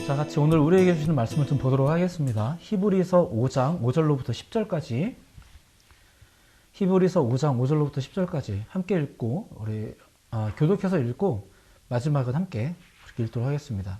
자, 같이 오늘 우리에게 주시는 말씀을 좀 보도록 하겠습니다. 히브리서 5장 5절로부터 10절까지 히브리서 5장 5절로부터 10절까지 함께 읽고 우리 교독해서 읽고 마지막은 함께 그렇게 읽도록 하겠습니다.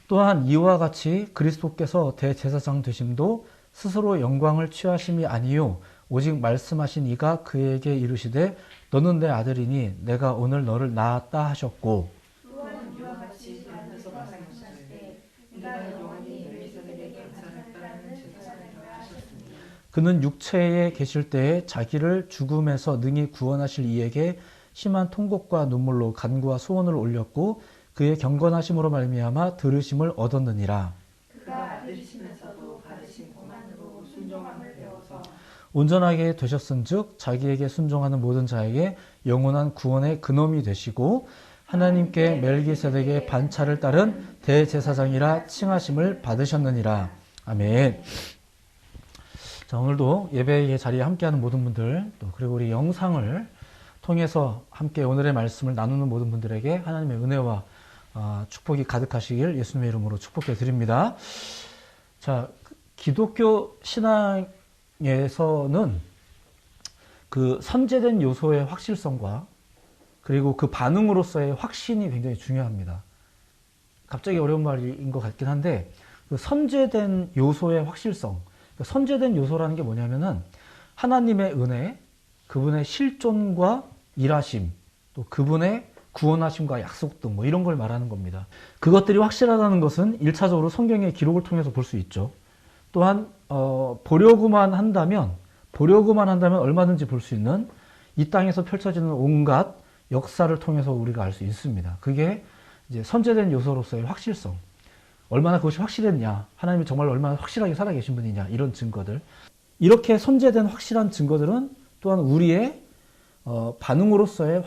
또한 이와 같이 그리스도께서 대제사장 되심도 스스로 영광을 취하심이 아니요 오직 말씀하신 이가 그에게 이르시되 너는 내 아들이니 내가 오늘 너를 낳았다 하셨고 또한 이와 같이 하나님께서 말씀하시되 내가 영원히 멜기세덱에게 감사했다는 제사장을 하셨으니 그는 육체에 계실 때에 자기를 죽음에서 능히 구원하실 이에게 심한 통곡과 눈물로 간구와 소원을 올렸고 그의 경건하심으로 말미암아 들으심을 얻었느니라. 그가 아들이시면서도 받으신 고난으로 순종함을 배워서 온전하게 되셨은즉 자기에게 순종하는 모든 자에게 영원한 구원의 근원이 되시고 하나님께 멜기세덱의 반차를 따른 대제사장이라 칭하심을 받으셨느니라. 아멘. 자, 오늘도 예배의 자리에 함께하는 모든 분들 또 그리고 우리 영상을 통해서 함께 오늘의 말씀을 나누는 모든 분들에게 하나님의 은혜와 축복이 가득하시길 예수님의 이름으로 축복해 드립니다. 자, 기독교 신앙에서는 그 선제된 요소의 확실성과 그리고 그 반응으로서의 확신이 굉장히 중요합니다. 갑자기 어려운 말인 것 같긴 한데 그 선제된 요소의 확실성, 선제된 요소라는 게 뭐냐면은 하나님의 은혜, 그분의 실존과 일하심, 또 그분의 구원하심과 약속 등 뭐 이런 걸 말하는 겁니다. 그것들이 확실하다는 것은 1차적으로 성경의 기록을 통해서 볼 수 있죠. 또한 보려고만 한다면 얼마든지 볼 수 있는 이 땅에서 펼쳐지는 온갖 역사를 통해서 우리가 알 수 있습니다. 그게 이제 선제된 요소로서의 확실성. 얼마나 그것이 확실했냐, 하나님이 정말 얼마나 확실하게 살아계신 분이냐, 이런 증거들. 이렇게 선제된 확실한 증거들은 또한 우리의 반응으로서의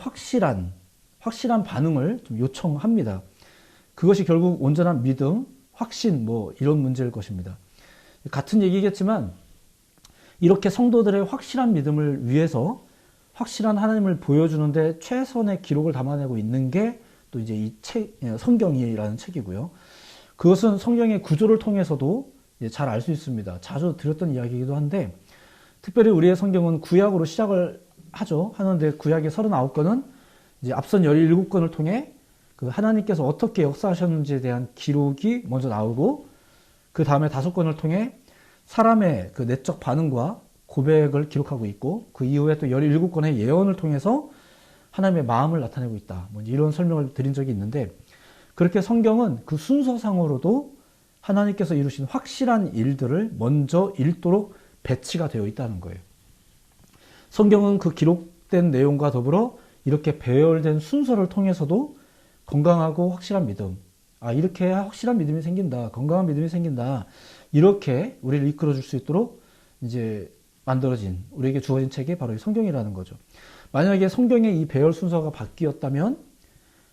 확실한 반응을 좀 요청합니다. 그것이 결국 온전한 믿음, 확신, 뭐 이런 문제일 것입니다. 같은 얘기겠지만 이렇게 성도들의 확실한 믿음을 위해서 확실한 하나님을 보여주는데 최선의 기록을 담아내고 있는 게 또 이제 이 성경이라는 책이고요. 그것은 성경의 구조를 통해서도 잘 알 수 있습니다. 자주 드렸던 이야기이기도 한데 특별히 우리의 성경은 구약으로 시작을 하는데 구약의 39권은 이제 앞선 17권을 통해 그 하나님께서 어떻게 역사하셨는지에 대한 기록이 먼저 나오고 그 다음에 5권을 통해 사람의 그 내적 반응과 고백을 기록하고 있고 그 이후에 또 17권의 예언을 통해서 하나님의 마음을 나타내고 있다. 뭐 이런 설명을 드린 적이 있는데 그렇게 성경은 그 순서상으로도 하나님께서 이루신 확실한 일들을 먼저 읽도록 배치가 되어 있다는 거예요. 성경은 그 기록된 내용과 더불어 이렇게 배열된 순서를 통해서도 건강하고 확실한 믿음, 이렇게 해야 확실한 믿음이 생긴다, 건강한 믿음이 생긴다, 이렇게 우리를 이끌어 줄 수 있도록 이제 만들어진, 우리에게 주어진 책이 바로 이 성경이라는 거죠. 만약에 성경의 이 배열 순서가 바뀌었다면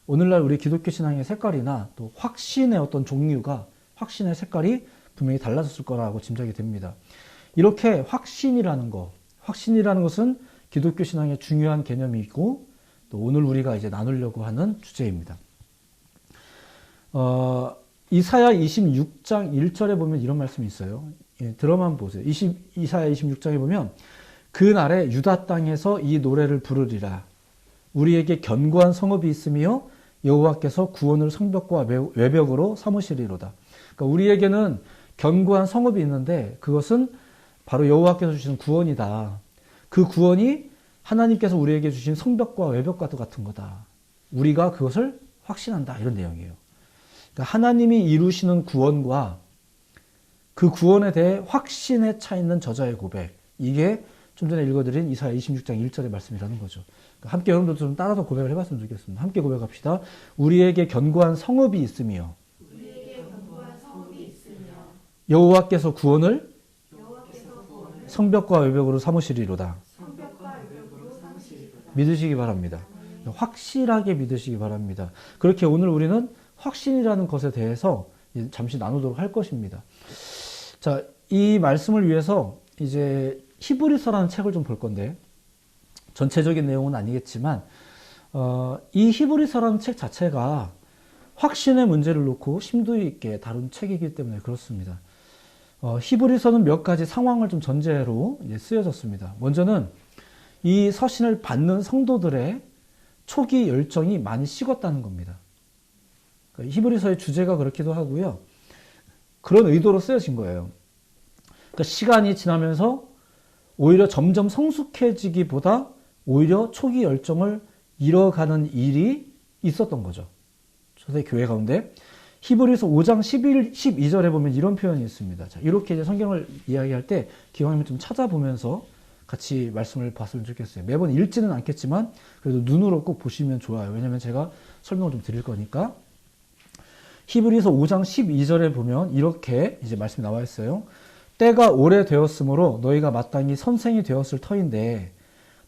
오늘날 우리 기독교 신앙의 색깔이나 또 확신의 어떤 종류가, 확신의 색깔이 분명히 달라졌을 거라고 짐작이 됩니다. 이렇게 확신이라는 것은 기독교 신앙의 중요한 개념이고 또 오늘 우리가 이제 나누려고 하는 주제입니다. 이사야 26장 1절에 보면 이런 말씀이 있어요. 들어만 보세요. 이사야 26장에 보면 그 날에 유다 땅에서 이 노래를 부르리라. 우리에게 견고한 성읍이 있으며 여호와께서 구원을 성벽과 외벽으로 삼으시리로다. 그러니까 우리에게는 견고한 성읍이 있는데 그것은 바로 여호와께서 주시는 구원이다. 그 구원이 하나님께서 우리에게 주신 성벽과 외벽과도 같은 거다. 우리가 그것을 확신한다. 이런 내용이에요. 그러니까 하나님이 이루시는 구원과 그 구원에 대해 확신에 차 있는 저자의 고백. 이게 좀 전에 읽어드린 이사야 26장 1절의 말씀이라는 거죠. 그러니까 함께 여러분들도 좀 따라서 고백을 해봤으면 좋겠습니다. 함께 고백합시다. 우리에게 견고한 성읍이 있으며 여호와께서 구원을 성벽과 외벽으로 삼으시리로다. 믿으시기 바랍니다. 확실하게 믿으시기 바랍니다. 그렇게 오늘 우리는 확신이라는 것에 대해서 잠시 나누도록 할 것입니다. 자, 이 말씀을 위해서 이제 히브리서라는 책을 좀 볼 건데 전체적인 내용은 아니겠지만 이 히브리서라는 책 자체가 확신의 문제를 놓고 심도 있게 다룬 책이기 때문에 그렇습니다. 히브리서는 몇 가지 상황을 좀 전제로 이제 쓰여졌습니다. 먼저는 이 서신을 받는 성도들의 초기 열정이 많이 식었다는 겁니다. 그러니까 히브리서의 주제가 그렇기도 하고요. 그런 의도로 쓰여진 거예요. 그러니까 시간이 지나면서 오히려 점점 성숙해지기보다 오히려 초기 열정을 잃어가는 일이 있었던 거죠. 초대 교회 가운데. 히브리서 5장 12절에 보면 이런 표현이 있습니다. 자, 이렇게 이제 성경을 이야기할 때 기왕이면 좀 찾아보면서 같이 말씀을 봤으면 좋겠어요. 매번 읽지는 않겠지만 그래도 눈으로 꼭 보시면 좋아요. 왜냐면 제가 설명을 좀 드릴 거니까. 히브리서 5장 12절에 보면 이렇게 이제 말씀이 나와 있어요. 때가 오래되었으므로 너희가 마땅히 선생이 되었을 터인데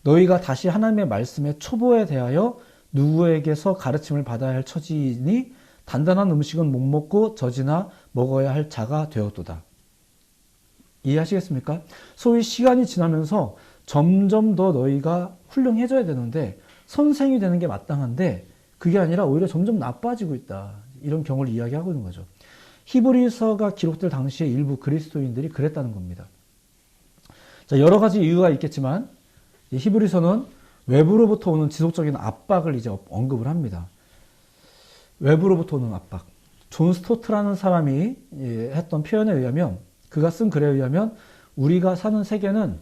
너희가 다시 하나님의 말씀의 초보에 대하여 누구에게서 가르침을 받아야 할 처지이니 단단한 음식은 못 먹고 젖이나 먹어야 할 자가 되었도다. 이해하시겠습니까? 소위 시간이 지나면서 점점 더 너희가 훌륭해져야 되는데 선생이 되는 게 마땅한데 그게 아니라 오히려 점점 나빠지고 있다. 이런 경우를 이야기하고 있는 거죠. 히브리서가 기록될 당시에 일부 그리스도인들이 그랬다는 겁니다. 자, 여러 가지 이유가 있겠지만 히브리서는 외부로부터 오는 지속적인 압박을 이제 언급을 합니다. 외부로부터 오는 압박. 존 스토트라는 사람이 했던 표현에 의하면, 그가 쓴 글에 의하면 우리가 사는 세계는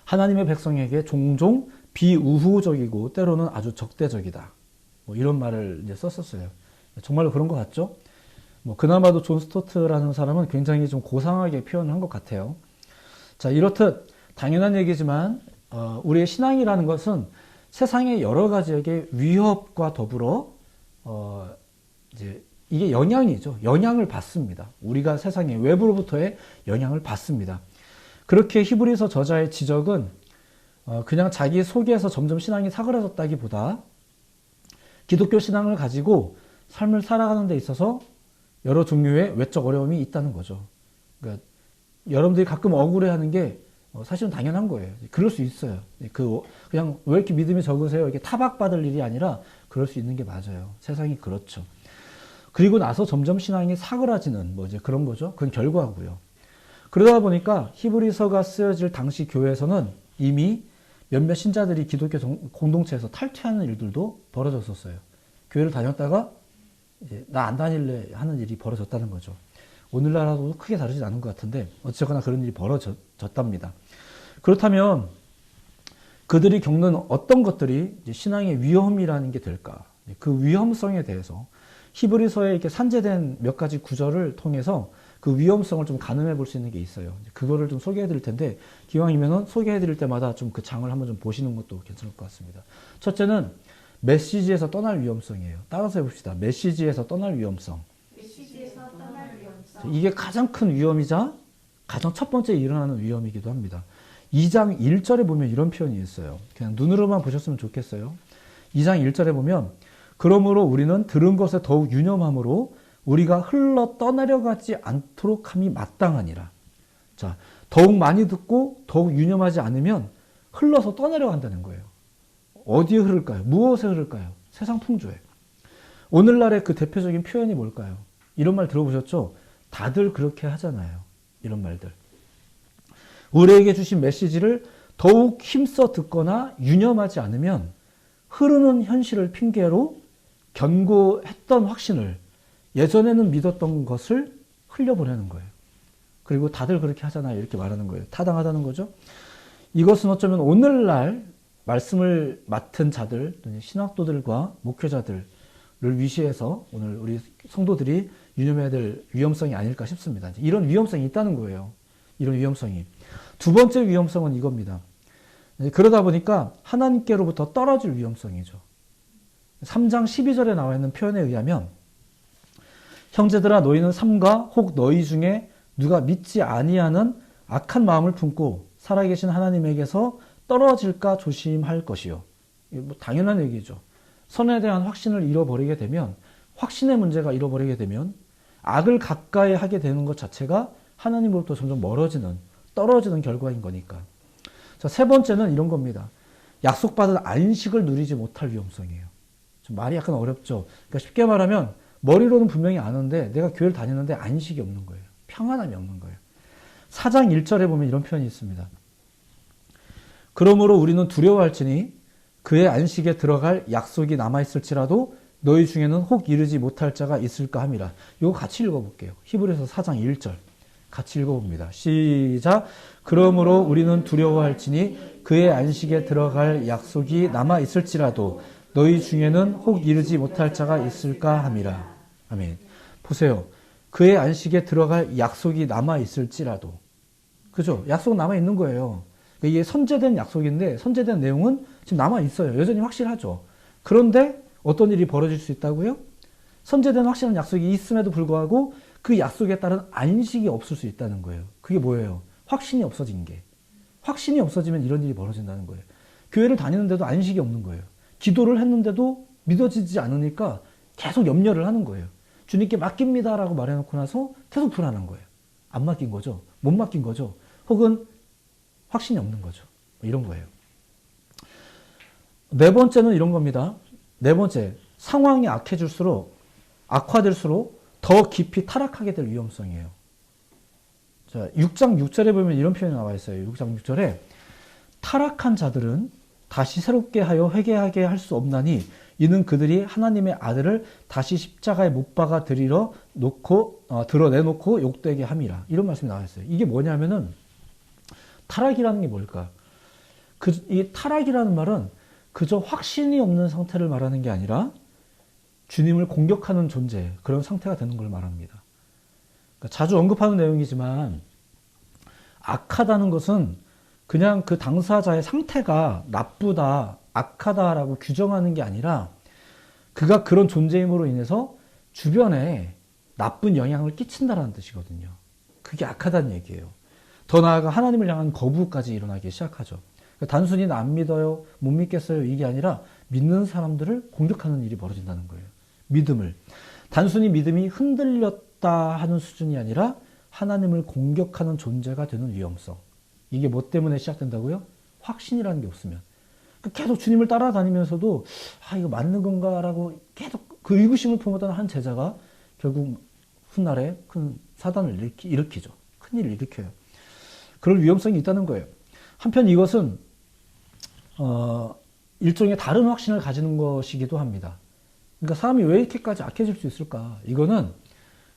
하나님의 백성에게 종종 비우호적이고 때로는 아주 적대적이다. 뭐 이런 말을 이제 썼었어요. 정말로 그런 것 같죠? 그나마도 존 스토트라는 사람은 굉장히 좀 고상하게 표현을 한 것 같아요. 자, 이렇듯 당연한 얘기지만 우리의 신앙이라는 것은 세상의 여러 가지에게 위협과 더불어 이제 이게 영향이죠. 영향을 받습니다. 우리가 세상의 외부로부터의 영향을 받습니다. 그렇게 히브리서 저자의 지적은 그냥 자기 속에서 점점 신앙이 사그라졌다기보다 기독교 신앙을 가지고 삶을 살아가는 데 있어서 여러 종류의 외적 어려움이 있다는 거죠. 그러니까 여러분들이 가끔 억울해하는 게 사실은 당연한 거예요. 그럴 수 있어요. 그냥 왜 이렇게 믿음이 적으세요? 이렇게 타박받을 일이 아니라 그럴 수 있는 게 맞아요. 세상이 그렇죠. 그리고 나서 점점 신앙이 사그라지는 이제 그런 거죠. 그건 결과고요. 그러다 보니까 히브리서가 쓰여질 당시 교회에서는 이미 몇몇 신자들이 기독교 공동체에서 탈퇴하는 일들도 벌어졌었어요. 교회를 다녔다가 이제 나 안 다닐래 하는 일이 벌어졌다는 거죠. 오늘날하고도 크게 다르진 않은 것 같은데 어쨌거나 그런 일이 벌어졌답니다. 그렇다면 그들이 겪는 어떤 것들이 이제 신앙의 위험이라는 게 될까? 그 위험성에 대해서 히브리서에 이렇게 산재된 몇 가지 구절을 통해서 그 위험성을 좀 가늠해 볼 수 있는 게 있어요. 그거를 좀 소개해 드릴 텐데 기왕이면은 소개해 드릴 때마다 좀 그 장을 한번 좀 보시는 것도 괜찮을 것 같습니다. 첫째는 메시지에서 떠날 위험성이에요. 따라서 해봅시다. 메시지에서 떠날 위험성. 메시지에서 떠날 위험성. 이게 가장 큰 위험이자 가장 첫 번째 일어나는 위험이기도 합니다. 2장 1절에 보면 이런 표현이 있어요. 그냥 눈으로만 보셨으면 좋겠어요. 2장 1절에 보면 그러므로 우리는 들은 것에 더욱 유념함으로 우리가 흘러 떠내려가지 않도록 함이 마땅하니라. 자, 더욱 많이 듣고 더욱 유념하지 않으면 흘러서 떠내려간다는 거예요. 어디에 흐를까요? 무엇에 흐를까요? 세상 풍조에. 오늘날의 그 대표적인 표현이 뭘까요? 이런 말 들어보셨죠? 다들 그렇게 하잖아요. 이런 말들. 우리에게 주신 메시지를 더욱 힘써 듣거나 유념하지 않으면 흐르는 현실을 핑계로 견고했던 확신을 예전에는 믿었던 것을 흘려보내는 거예요. 그리고 다들 그렇게 하잖아요. 이렇게 말하는 거예요. 타당하다는 거죠. 이것은 어쩌면 오늘날 말씀을 맡은 자들, 신학도들과 목회자들을 위시해서 오늘 우리 성도들이 유념해야 될 위험성이 아닐까 싶습니다. 이런 위험성이 있다는 거예요. 이런 위험성이. 두 번째 위험성은 이겁니다. 그러다 보니까 하나님께로부터 떨어질 위험성이죠. 3장 12절에 나와 있는 표현에 의하면 형제들아 너희는 삼가 혹 너희 중에 누가 믿지 아니하는 악한 마음을 품고 살아계신 하나님에게서 떨어질까 조심할 것이요. 당연한 얘기죠. 선에 대한 확신을 잃어버리게 되면 확신의 문제가 잃어버리게 되면 악을 가까이 하게 되는 것 자체가 하나님으로부터 점점 멀어지는 떨어지는 결과인 거니까. 자, 세 번째는 이런 겁니다. 약속받은 안식을 누리지 못할 위험성이에요. 좀 말이 약간 어렵죠. 그러니까 쉽게 말하면 머리로는 분명히 아는데 내가 교회를 다니는데 안식이 없는 거예요. 평안함이 없는 거예요. 4장 1절에 보면 이런 표현이 있습니다. 그러므로 우리는 두려워할지니 그의 안식에 들어갈 약속이 남아있을지라도 너희 중에는 혹 이르지 못할 자가 있을까 함이라. 이거 같이 읽어볼게요. 히브리서 4장 1절 같이 읽어봅니다. 시작. 그러므로 우리는 두려워할지니 그의 안식에 들어갈 약속이 남아있을지라도 너희 중에는 혹 이르지 못할 자가 있을까 함이라. 아멘. 보세요. 그의 안식에 들어갈 약속이 남아있을지라도. 그죠? 약속 남아있는 거예요. 이게 선제된 약속인데 선제된 내용은 지금 남아있어요. 여전히 확실하죠. 그런데 어떤 일이 벌어질 수 있다고요? 선제된 확실한 약속이 있음에도 불구하고 그 약속에 따른 안식이 없을 수 있다는 거예요. 그게 뭐예요? 확신이 없어진 게. 확신이 없어지면 이런 일이 벌어진다는 거예요. 교회를 다니는데도 안식이 없는 거예요. 기도를 했는데도 믿어지지 않으니까 계속 염려를 하는 거예요. 주님께 맡깁니다라고 말해놓고 나서 계속 불안한 거예요. 안 맡긴 거죠. 못 맡긴 거죠. 혹은 확신이 없는 거죠. 이런 거예요. 네 번째는 이런 겁니다. 네 번째, 상황이 악화될수록 더 깊이 타락하게 될 위험성이에요. 자, 6장 6절에 보면 이런 표현이 나와 있어요. 6장 6절에 타락한 자들은 다시 새롭게 하여 회개하게 할 수 없나니 이는 그들이 하나님의 아들을 다시 십자가에 못 박아 드러내놓고 욕되게 함이라. 이런 말씀이 나와 있어요. 이게 뭐냐면은 타락이라는 게 뭘까? 이 타락이라는 말은 그저 확신이 없는 상태를 말하는 게 아니라 주님을 공격하는 존재, 그런 상태가 되는 걸 말합니다. 그러니까 자주 언급하는 내용이지만 악하다는 것은 그냥 그 당사자의 상태가 나쁘다, 악하다라고 규정하는 게 아니라 그가 그런 존재임으로 인해서 주변에 나쁜 영향을 끼친다라는 뜻이거든요. 그게 악하다는 얘기예요. 더 나아가 하나님을 향한 거부까지 일어나기 시작하죠. 그러니까 단순히 나 안 믿어요, 못 믿겠어요 이게 아니라 믿는 사람들을 공격하는 일이 벌어진다는 거예요. 믿음을. 단순히 믿음이 흔들렸다 하는 수준이 아니라 하나님을 공격하는 존재가 되는 위험성. 이게 뭐 때문에 시작된다고요? 확신이라는 게 없으면. 계속 주님을 따라다니면서도 이거 맞는 건가라고 계속 그 의구심을 품었던 한 제자가 결국 훗날에 큰 사단을 일으키죠. 큰일을 일으켜요. 그럴 위험성이 있다는 거예요. 한편 이것은 일종의 다른 확신을 가지는 것이기도 합니다. 그러니까 사람이 왜 이렇게까지 악해질 수 있을까? 이거는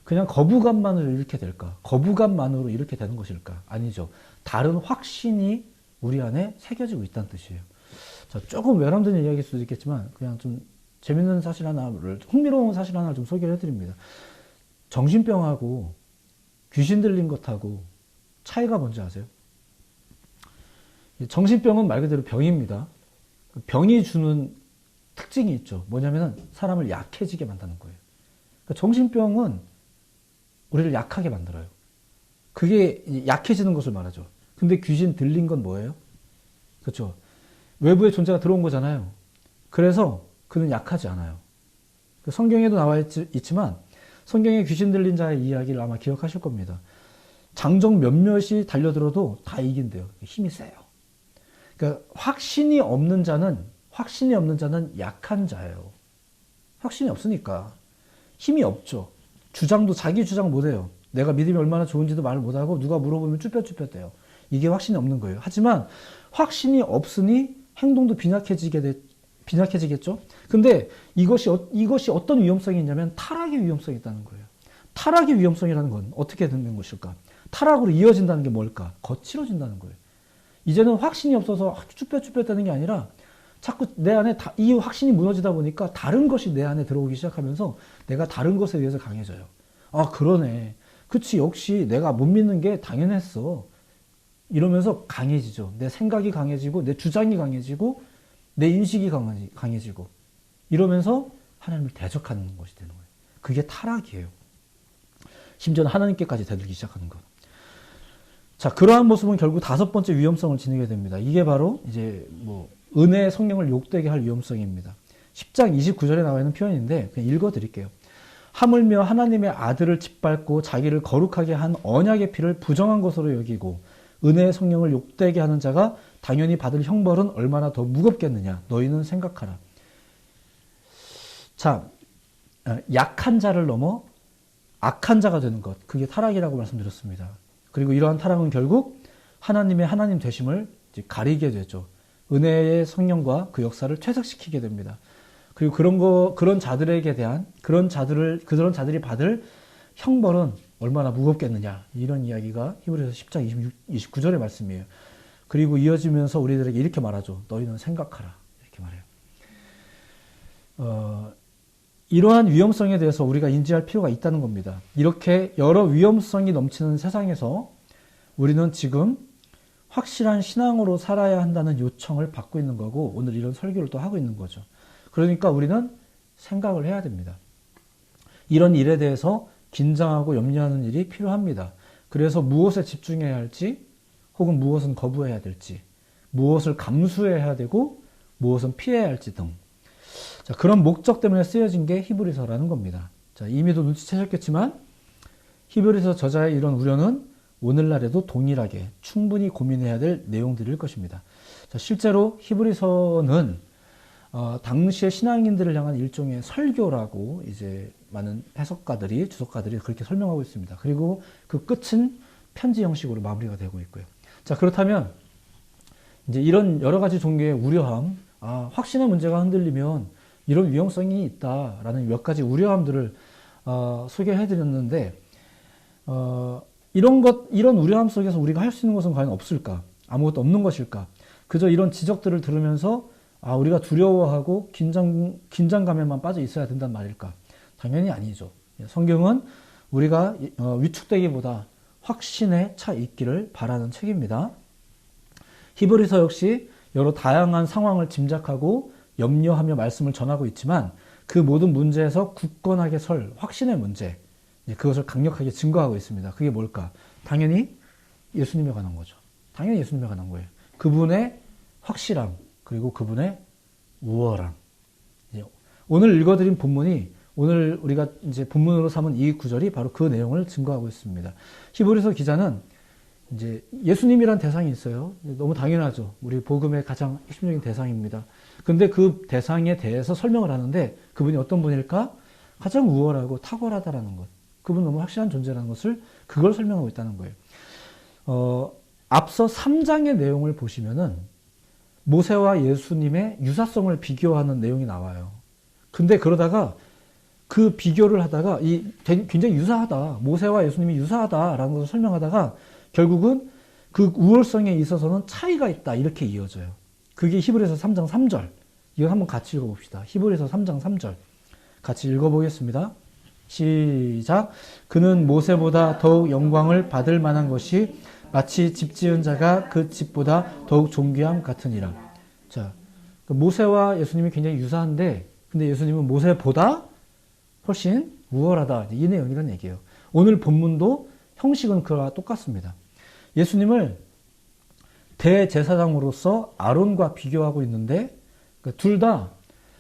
그냥 거부감만으로 이렇게 될까? 거부감만으로 이렇게 되는 것일까? 아니죠. 다른 확신이 우리 안에 새겨지고 있다는 뜻이에요. 자, 조금 외람된 이야기일 수도 있겠지만 그냥 좀 재밌는 사실 하나를, 흥미로운 사실 하나를 좀 소개를 해드립니다. 정신병하고 귀신 들린 것하고 차이가 뭔지 아세요? 정신병은 말 그대로 병입니다. 병이 주는 특징이 있죠. 뭐냐면은 사람을 약해지게 만드는 거예요. 그러니까 정신병은 우리를 약하게 만들어요. 그게 약해지는 것을 말하죠. 근데 귀신 들린 건 뭐예요? 그렇죠. 외부의 존재가 들어온 거잖아요. 그래서 그는 약하지 않아요. 성경에도 나와 있지만 성경에 귀신 들린 자의 이야기를 아마 기억하실 겁니다. 장정 몇몇이 달려들어도 다 이긴대요. 힘이 세요. 그러니까 확신이 없는 자는 약한 자예요. 확신이 없으니까 힘이 없죠. 자기 주장 못해요. 내가 믿음이 얼마나 좋은지도 말을 못하고 누가 물어보면 쭈뼛쭈뼛대요. 이게 확신이 없는 거예요. 하지만 확신이 없으니 행동도 빈약해지겠죠. 근데 이것이 어떤 위험성이 있냐면 타락의 위험성이 있다는 거예요. 타락의 위험성이라는 건 어떻게 되는 것일까? 타락으로 이어진다는 게 뭘까? 거칠어진다는 거예요. 이제는 확신이 없어서 쭈뼛쭈뼛대는 게 아니라 자꾸 내 안에 이 확신이 무너지다 보니까 다른 것이 내 안에 들어오기 시작하면서 내가 다른 것에 의해서 강해져요. 그러네. 그치, 역시 내가 못 믿는 게 당연했어. 이러면서 강해지죠. 내 생각이 강해지고 내 주장이 강해지고 내 인식이 강해지고 이러면서 하나님을 대적하는 것이 되는 거예요. 그게 타락이에요. 심지어는 하나님께까지 대들기 시작하는 것. 자, 그러한 모습은 결국 다섯 번째 위험성을 지니게 됩니다. 이게 바로 이제 은혜의 성령을 욕되게 할 위험성입니다. 10장 29절에 나와 있는 표현인데 그냥 읽어드릴게요. 하물며 하나님의 아들을 짓밟고 자기를 거룩하게 한 언약의 피를 부정한 것으로 여기고 은혜의 성령을 욕되게 하는 자가 당연히 받을 형벌은 얼마나 더 무겁겠느냐. 너희는 생각하라. 자, 약한 자를 넘어 악한 자가 되는 것, 그게 타락이라고 말씀드렸습니다. 그리고 이러한 타락은 결국 하나님의 하나님 되심을 이제 가리게 되죠. 은혜의 성령과 그 역사를 퇴색시키게 됩니다. 그리고 그런 자들에게 대한 그런 자들이 받을 형벌은 얼마나 무겁겠느냐, 이런 이야기가 히브리서 10장 29절의 말씀이에요. 그리고 이어지면서 우리들에게 이렇게 말하죠. 너희는 생각하라, 이렇게 말해요. 이러한 위험성에 대해서 우리가 인지할 필요가 있다는 겁니다. 이렇게 여러 위험성이 넘치는 세상에서 우리는 지금 확실한 신앙으로 살아야 한다는 요청을 받고 있는 거고, 오늘 이런 설교를 또 하고 있는 거죠. 그러니까 우리는 생각을 해야 됩니다. 이런 일에 대해서 긴장하고 염려하는 일이 필요합니다. 그래서 무엇에 집중해야 할지, 혹은 무엇은 거부해야 될지, 무엇을 감수해야 되고 무엇은 피해야 할지 등, 자, 그런 목적 때문에 쓰여진 게 히브리서라는 겁니다. 자, 이미도 눈치채셨겠지만 히브리서 저자의 이런 우려는 오늘날에도 동일하게 충분히 고민해야 될 내용들일 것입니다. 자, 실제로 히브리서는 당시의 신앙인들을 향한 일종의 설교라고 이제 많은 해석가들이, 주석가들이 그렇게 설명하고 있습니다. 그리고 그 끝은 편지 형식으로 마무리가 되고 있고요. 자, 그렇다면 이제 이런 여러 가지 종류의 우려함, 확신의 문제가 흔들리면 이런 위험성이 있다라는 몇 가지 우려함들을 소개해드렸는데, 이런 우려함 속에서 우리가 할 수 있는 것은 과연 없을까? 아무것도 없는 것일까? 그저 이런 지적들을 들으면서 우리가 두려워하고 긴장감에만 빠져 있어야 된단 말일까? 당연히 아니죠. 성경은 우리가 위축되기보다 확신에 차 있기를 바라는 책입니다. 히브리서 역시 여러 다양한 상황을 짐작하고 염려하며 말씀을 전하고 있지만, 그 모든 문제에서 굳건하게 설 확신의 문제, 그것을 강력하게 증거하고 있습니다. 그게 뭘까? 당연히 예수님에 관한 거죠. 당연히 예수님에 관한 거예요. 그분의 확실함, 그리고 그분의 우월함. 오늘 읽어드린 본문이, 오늘 우리가 이제 본문으로 삼은 이 구절이 바로 그 내용을 증거하고 있습니다. 히브리서 기자는 이제 예수님이란 대상이 있어요. 너무 당연하죠. 우리 복음의 가장 핵심적인 대상입니다. 근데 그 대상에 대해서 설명을 하는데, 그분이 어떤 분일까? 가장 우월하고 탁월하다라는 것. 그분은 너무 확실한 존재라는 것을, 그걸 설명하고 있다는 거예요. 앞서 3장의 내용을 보시면은 모세와 예수님의 유사성을 비교하는 내용이 나와요. 근데 그러다가 그 비교를 하다가 굉장히 유사하다, 모세와 예수님이 유사하다라는 것을 설명하다가 결국은 그 우월성에 있어서는 차이가 있다, 이렇게 이어져요. 그게 히브리서 3장 3절. 이거 한번 같이 읽어봅시다. 히브리서 3장 3절. 같이 읽어보겠습니다. 시작. 그는 모세보다 더욱 영광을 받을 만한 것이 마치 집 지은 자가 그 집보다 더욱 존귀함 같으니라. 자, 모세와 예수님이 굉장히 유사한데, 근데 예수님은 모세보다 훨씬 우월하다, 이 내용이란 얘기예요. 오늘 본문도 형식은 그와 똑같습니다. 예수님을 대제사장으로서 아론과 비교하고 있는데, 둘 다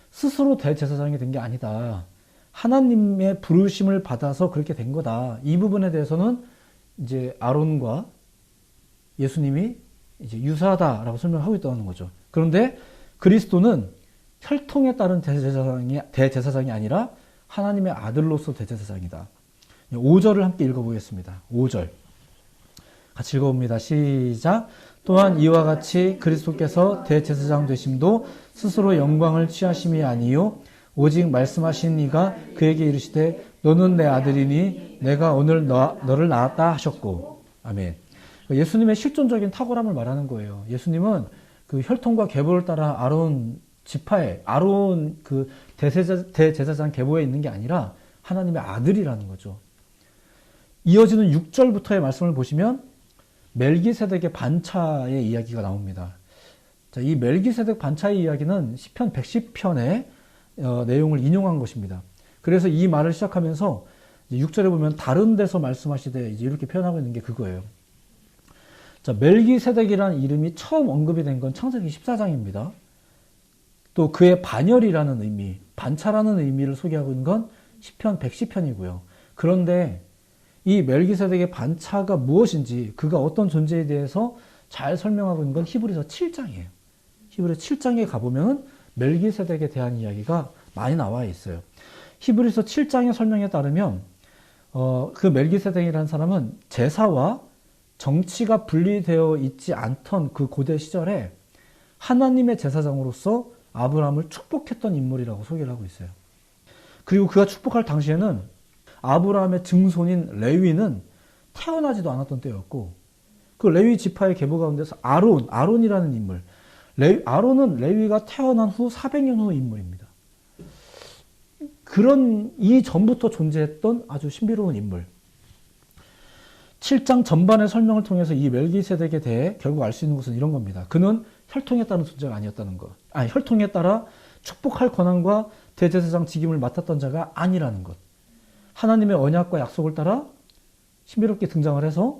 스스로 대제사장이 된 게 아니다. 하나님의 부르심을 받아서 그렇게 된 거다. 이 부분에 대해서는 이제 아론과 예수님이 이제 유사하다라고 설명하고 있다는 거죠. 그런데 그리스도는 혈통에 따른 대제사장이 아니라 하나님의 아들로서 대제사장이다. 5절을 함께 읽어보겠습니다. 5절. 같이 읽어봅니다. 시작. 또한 이와 같이 그리스도께서 대제사장 되심도 스스로 영광을 취하심이 아니요 오직 말씀하신 이가 그에게 이르시되 너는 내 아들이니 내가 오늘 너를 낳았다 하셨고. 아멘. 예수님의 실존적인 탁월함을 말하는 거예요. 예수님은 그 혈통과 계보를 따라 아론 지파에, 아론 그 대제사장 계보에 있는 게 아니라 하나님의 아들이라는 거죠. 이어지는 6절부터의 말씀을 보시면 멜기세덱의 반차의 이야기가 나옵니다. 자, 이 멜기세덱 반차의 이야기는 시편 110편의 내용을 인용한 것입니다. 그래서 이 말을 시작하면서 6절에 보면 다른 데서 말씀하시되 이제 이렇게 표현하고 있는 게 그거예요. 자, 멜기세덱이라는 이름이 처음 언급이 된 건 창세기 14장입니다. 또 그의 반열이라는 의미, 반차라는 의미를 소개하고 있는 건 시편 110편이고요. 그런데 이 멜기세덱의 반차가 무엇인지, 그가 어떤 존재에 대해서 잘 설명하고 있는 건 히브리서 7장이에요. 히브리서 7장에 가보면 멜기세덱에 대한 이야기가 많이 나와 있어요. 히브리서 7장의 설명에 따르면 그 멜기세덱이라는 사람은 제사와 정치가 분리되어 있지 않던 그 고대 시절에 하나님의 제사장으로서 아브라함을 축복했던 인물이라고 소개를 하고 있어요. 그리고 그가 축복할 당시에는 아브라함의 증손인 레위는 태어나지도 않았던 때였고, 그 레위 지파의 계보 가운데서 아론이라는 인물, 아론은 레위가 태어난 후 400년 후 인물입니다. 그런 이전부터 존재했던 아주 신비로운 인물. 7장 전반의 설명을 통해서 이 멜기세덱에 대해 결국 알 수 있는 것은 이런 겁니다. 그는 혈통에 따른 존재가 아니었다는 것. 혈통에 따라 축복할 권한과 대제사장 직임을 맡았던 자가 아니라는 것. 하나님의 언약과 약속을 따라 신비롭게 등장을 해서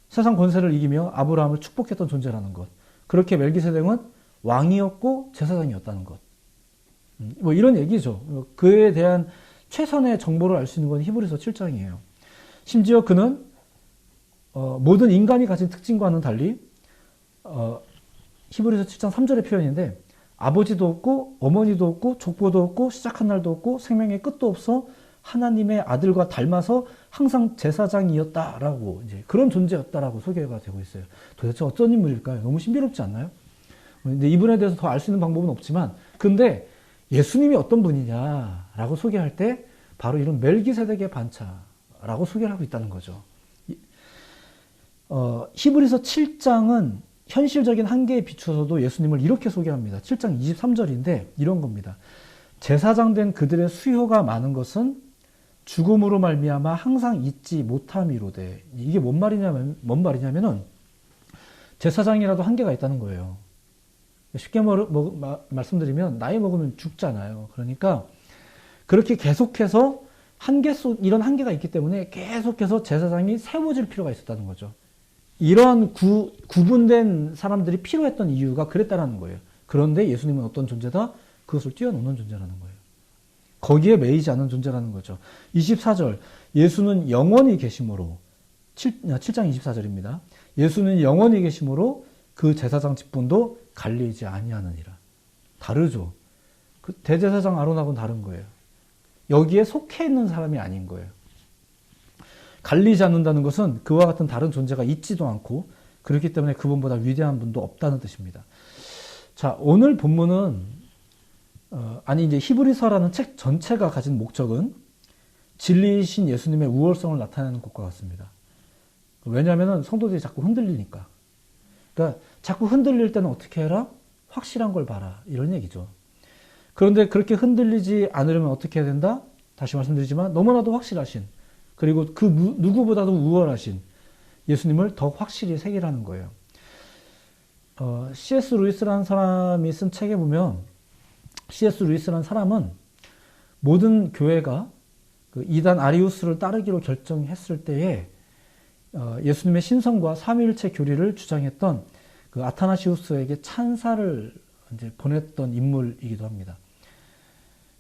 세상 권세를 이기며 아브라함을 축복했던 존재라는 것. 그렇게 멜기세덱은 왕이었고 제사장이었다는 것. 뭐 이런 얘기죠. 그에 대한 최선의 정보를 알 수 있는 건 히브리서 7장이에요. 심지어 그는 모든 인간이 가진 특징과는 달리 히브리서 7장 3절의 표현인데, 아버지도 없고 어머니도 없고 족보도 없고 시작한 날도 없고 생명의 끝도 없어 하나님의 아들과 닮아서 항상 제사장이었다라고, 이제 그런 존재였다라고 소개가 되고 있어요. 도대체 어떤 인물일까요? 너무 신비롭지 않나요? 근데 이분에 대해서 더 알 수 있는 방법은 없지만, 근데 예수님이 어떤 분이냐라고 소개할 때 바로 이런 멜기세덱의 반차라고 소개를 하고 있다는 거죠. 히브리서 7장은 현실적인 한계에 비추어서도 예수님을 이렇게 소개합니다. 7장 23절인데 이런 겁니다. 제사장 된 그들의 수요가 많은 것은 죽음으로 말미암아 항상 잊지 못함이로되. 이게 뭔 말이냐면은 제사장이라도 한계가 있다는 거예요. 쉽게 말씀드리면 나이 먹으면 죽잖아요. 그러니까 그렇게 계속해서 이런 한계가 있기 때문에 계속해서 제사장이 세워질 필요가 있었다는 거죠. 이러한 구분된 사람들이 필요했던 이유가 그랬다는 거예요. 그런데 예수님은 어떤 존재다? 그것을 뛰어넘는 존재라는 거예요. 거기에 매이지 않은 존재라는 거죠. 24절, 예수는 영원히 계심으로, 7장 24절입니다. 예수는 영원히 계심으로 그 제사장 직분도 갈리지 아니하느니라. 다르죠. 그 대제사장 아론하고는 다른 거예요. 여기에 속해 있는 사람이 아닌 거예요. 갈리지 않는다는 것은 그와 같은 다른 존재가 있지도 않고, 그렇기 때문에 그분보다 위대한 분도 없다는 뜻입니다. 자, 오늘 본문은 이제 히브리서라는 책 전체가 가진 목적은 진리이신 예수님의 우월성을 나타내는 것과 같습니다. 왜냐하면 성도들이 자꾸 흔들리니까. 그러니까 자꾸 흔들릴 때는 어떻게 해라? 확실한 걸 봐라. 이런 얘기죠. 그런데 그렇게 흔들리지 않으려면 어떻게 해야 된다? 다시 말씀드리지만 너무나도 확실하신, 그리고 그 누구보다도 우월하신 예수님을 더 확실히 새기라는 거예요. C.S. 루이스라는 사람이 쓴 책에 보면, C.S. 루이스라는 사람은 모든 교회가 그 이단 아리우스를 따르기로 결정했을 때에 예수님의 신성과 삼위일체 교리를 주장했던 그 아타나시우스에게 찬사를 이제 보냈던 인물이기도 합니다.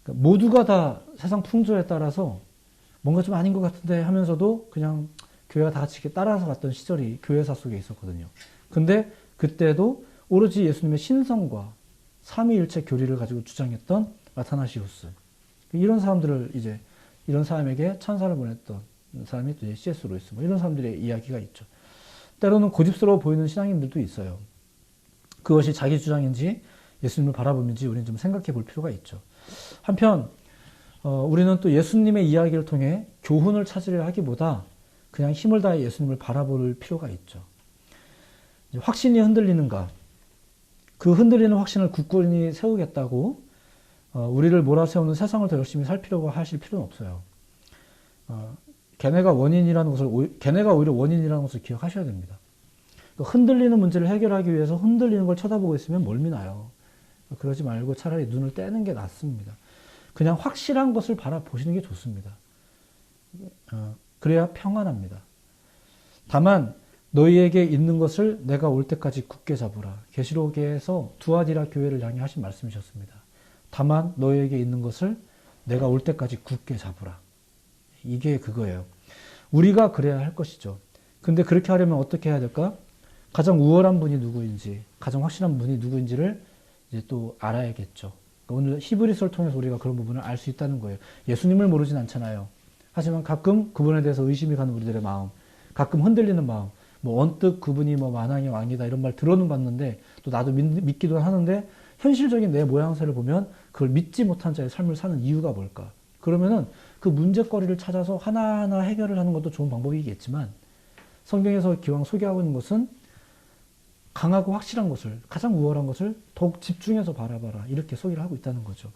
그러니까 모두가 다 세상 풍조에 따라서 뭔가 좀 아닌 것 같은데 하면서도 그냥 교회가 다 같이 이렇게 따라서 갔던 시절이 교회사 속에 있었거든요. 근데 그때도 오로지 예수님의 신성과 삼위일체 교리를 가지고 주장했던 아타나시우스, 이런 사람들을 이제 이런 사람에게 찬사를 보냈던 사람이 또 C.S. 루이스, 이런 사람들의 이야기가 있죠. 때로는 고집스러워 보이는 신앙인들도 있어요. 그것이 자기 주장인지 예수님을 바라보는지 우리는 좀 생각해 볼 필요가 있죠. 한편 우리는 또 예수님의 이야기를 통해 교훈을 찾으려 하기보다 그냥 힘을 다해 예수님을 바라볼 필요가 있죠. 확신이 흔들리는가? 그 흔들리는 확신을 굳건히 세우겠다고 우리를 몰아세우는 세상을 더 열심히 살피려고 하실 필요는 없어요. 걔네가 오히려 원인이라는 것을 기억하셔야 됩니다. 흔들리는 문제를 해결하기 위해서 흔들리는 걸 쳐다보고 있으면 멀미 나요. 그러지 말고 차라리 눈을 떼는 게 낫습니다. 그냥 확실한 것을 바라보시는 게 좋습니다. 그래야 평안합니다. 다만 너희에게 있는 것을 내가 올 때까지 굳게 잡으라. 계시록에서 두아디라 교회를 향해 하신 말씀이셨습니다. 다만 너희에게 있는 것을 내가 올 때까지 굳게 잡으라. 이게 그거예요. 우리가 그래야 할 것이죠. 근데 그렇게 하려면 어떻게 해야 될까? 가장 우월한 분이 누구인지, 가장 확실한 분이 누구인지를 이제 또 알아야겠죠. 오늘 히브리서를 통해서 우리가 그런 부분을 알 수 있다는 거예요. 예수님을 모르진 않잖아요. 하지만 가끔 그분에 대해서 의심이 가는 우리들의 마음, 가끔 흔들리는 마음, 뭐 언뜻 그분이 뭐 만왕의 왕이다 이런 말 들어는 봤는데 또 나도 믿기도 하는데 현실적인 내 모양새를 보면 그걸 믿지 못한 자의 삶을 사는 이유가 뭘까? 그러면은 그 문제거리를 찾아서 하나하나 해결을 하는 것도 좋은 방법이겠지만 성경에서 기왕 소개하고 있는 것은 강하고 확실한 것을, 가장 우월한 것을 더욱 집중해서 바라봐라 이렇게 소개를 하고 있다는 거죠.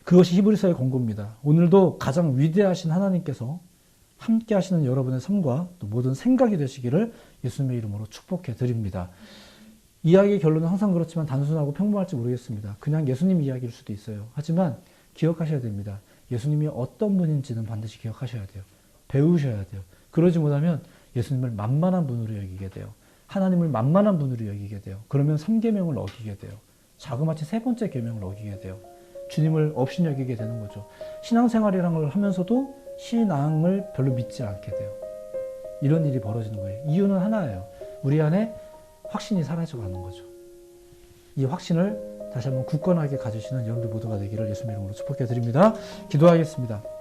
그것이 히브리서의 권고입니다. 오늘도 가장 위대하신 하나님께서 함께 하시는 여러분의 삶과 또 모든 생각이 되시기를 예수님의 이름으로 축복해 드립니다. 이야기의 결론은 항상 그렇지만 단순하고 평범할지 모르겠습니다. 그냥 예수님 이야기일 수도 있어요. 하지만 기억하셔야 됩니다. 예수님이 어떤 분인지는 반드시 기억하셔야 돼요. 배우셔야 돼요. 그러지 못하면 예수님을 만만한 분으로 여기게 돼요. 하나님을 만만한 분으로 여기게 돼요. 그러면 3계명을 어기게 돼요. 자그마치 3번째 계명을 어기게 돼요. 주님을 업신여기게 되는 거죠. 신앙생활이라는 걸 하면서도 신앙을 별로 믿지 않게 돼요. 이런 일이 벌어지는 거예요. 이유는 하나예요. 우리 안에 확신이 사라져가는 거죠. 이 확신을 다시 한번 굳건하게 가지시는 여러분들 모두가 되기를 예수님의 이름으로 축복해 드립니다. 기도하겠습니다.